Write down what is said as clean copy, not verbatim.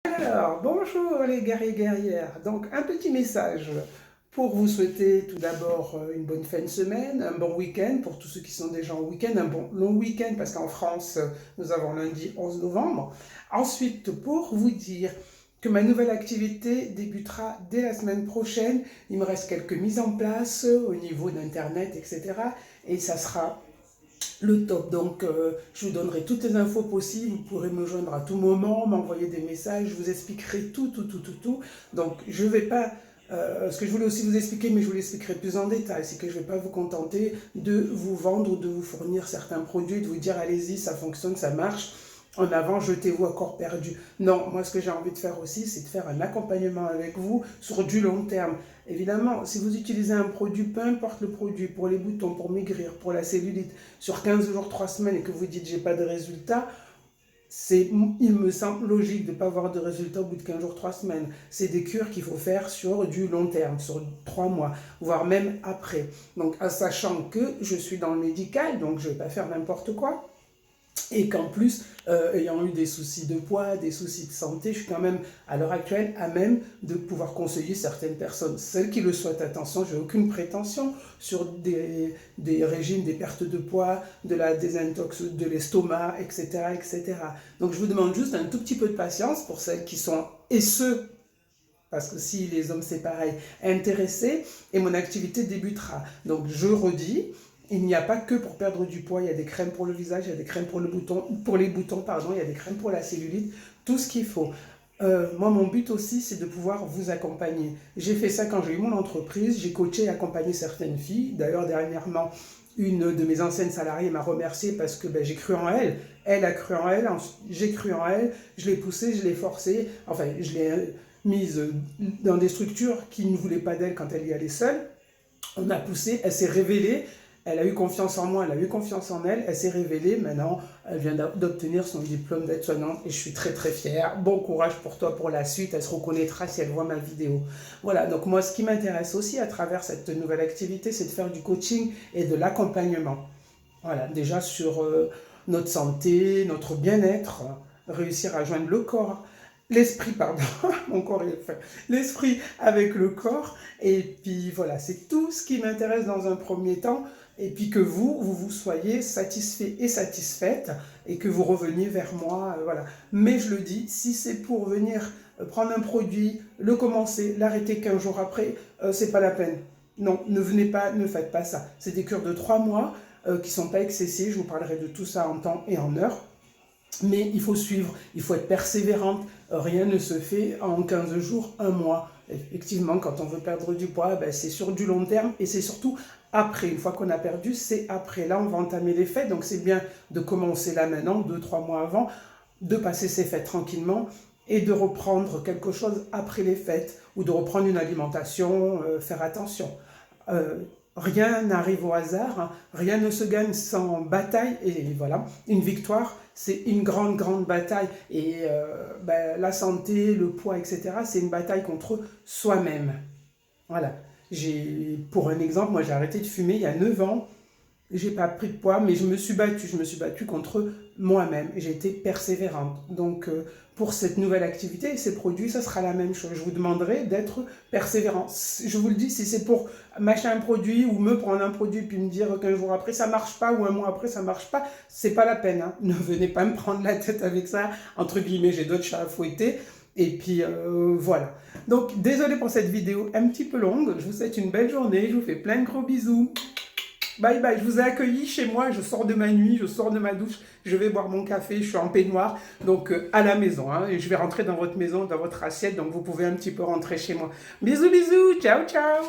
Alors, bonjour les guerriers guerrières. Donc, un petit message pour vous souhaiter tout d'abord une bonne fin de semaine, un bon week-end pour tous ceux qui sont déjà en week-end, un bon long week-end parce qu'en France, nous avons lundi 11 novembre. Ensuite, pour vous dire que ma nouvelle activité débutera dès la semaine prochaine. Il me reste quelques mises en place au niveau d'Internet, etc. Et ça sera le top. Donc, je vous donnerai toutes les infos possibles. Vous pourrez me joindre à tout moment, m'envoyer des messages. Je vous expliquerai tout. Donc, je ne vais pas. Ce que je voulais aussi vous expliquer, mais je vous l'expliquerai plus en détail, c'est que je ne vais pas vous contenter de vous vendre ou de vous fournir certains produits, de vous dire allez-y, ça fonctionne, ça marche. En avant, jetez-vous à corps perdu. Non, moi ce que j'ai envie de faire aussi, c'est de faire un accompagnement avec vous sur du long terme. Évidemment, si vous utilisez un produit, peu importe le produit, pour les boutons, pour maigrir, pour la cellulite, sur 15 jours, 3 semaines et que vous dites j'ai pas de résultat, il me semble logique de ne pas avoir de résultat au bout de 15 jours, 3 semaines. C'est des cures qu'il faut faire sur du long terme, sur 3 mois, voire même après. Donc, en sachant que je suis dans le médical, donc je ne vais pas faire n'importe quoi. Et qu'en plus, ayant eu des soucis de poids, des soucis de santé, je suis quand même, à l'heure actuelle, à même de pouvoir conseiller certaines personnes. Celles qui le souhaitent, attention, je n'ai aucune prétention sur des régimes, des pertes de poids, de la désintox de l'estomac, etc., etc. Donc je vous demande juste un tout petit peu de patience pour celles qui sont, et ceux, parce que si les hommes c'est pareil, intéressés, et mon activité débutera. Donc je redis, il n'y a pas que pour perdre du poids, il y a des crèmes pour le visage, il y a des crèmes pour les boutons, pardon, il y a des crèmes pour la cellulite, tout ce qu'il faut. Moi, mon but aussi, c'est de pouvoir vous accompagner. J'ai fait ça quand j'ai eu mon entreprise, j'ai coaché et accompagné certaines filles. D'ailleurs, dernièrement, une de mes anciennes salariées m'a remercié parce que j'ai cru en elle. Elle a cru en elle, j'ai cru en elle, je l'ai poussée, je l'ai forcée, enfin, je l'ai mise dans des structures qui ne voulaient pas d'elle quand elle y allait seule. On a poussé, elle s'est révélée, elle a eu confiance en moi, elle a eu confiance en elle, elle s'est révélée, maintenant elle vient d'obtenir son diplôme d'aide-soignante et je suis très très fière. Bon courage pour toi pour la suite, elle se reconnaîtra si elle voit ma vidéo. Voilà, donc moi ce qui m'intéresse aussi à travers cette nouvelle activité, c'est de faire du coaching et de l'accompagnement. Voilà, déjà sur notre santé, notre bien-être, réussir à joindre le corps, l'esprit, pardon, mon corps est fait, l'esprit avec le corps, et puis voilà, c'est tout ce qui m'intéresse dans un premier temps, et puis que vous soyez satisfait et satisfaite, et que vous reveniez vers moi, voilà. Mais je le dis, si c'est pour venir prendre un produit, le commencer, l'arrêter 15 jours après, c'est pas la peine. Non, ne venez pas, ne faites pas ça. C'est des cures de 3 mois qui ne sont pas excessives, je vous parlerai de tout ça en temps et en heure. Mais il faut suivre, il faut être persévérante. Rien ne se fait en 15 jours, un mois. Effectivement, quand on veut perdre du poids, c'est sur du long terme et c'est surtout après. Une fois qu'on a perdu, c'est après. Là, on va entamer les fêtes, donc c'est bien de commencer là maintenant, 2-3 mois avant, de passer ces fêtes tranquillement et de reprendre quelque chose après les fêtes ou de reprendre une alimentation, faire attention. Euh, Rien n'arrive au hasard, hein. Rien ne se gagne sans bataille, et voilà, une victoire, c'est une grande bataille, et la santé, le poids, etc., c'est une bataille contre soi-même. Voilà, pour un exemple, moi j'ai arrêté de fumer il y a 9 ans, j'ai pas pris de poids, mais je me suis battue contre moi-même, j'ai été persévérante. Donc, pour cette nouvelle activité et ces produits, ça sera la même chose. Je vous demanderai d'être persévérant. Je vous le dis, si c'est pour m'acheter un produit ou me prendre un produit puis me dire qu'un jour après ça marche pas ou un mois après ça marche pas, c'est pas la peine, hein. Ne venez pas me prendre la tête avec ça. Entre guillemets, j'ai d'autres chats à fouetter. Et puis voilà. Donc, désolé pour cette vidéo un petit peu longue. Je vous souhaite une belle journée. Je vous fais plein de gros bisous. Bye bye, je vous ai accueilli chez moi, je sors de ma nuit, je sors de ma douche, je vais boire mon café, je suis en peignoir, donc à la maison, hein, et je vais rentrer dans votre maison, dans votre assiette, donc vous pouvez un petit peu rentrer chez moi. Bisous, bisous, ciao, ciao.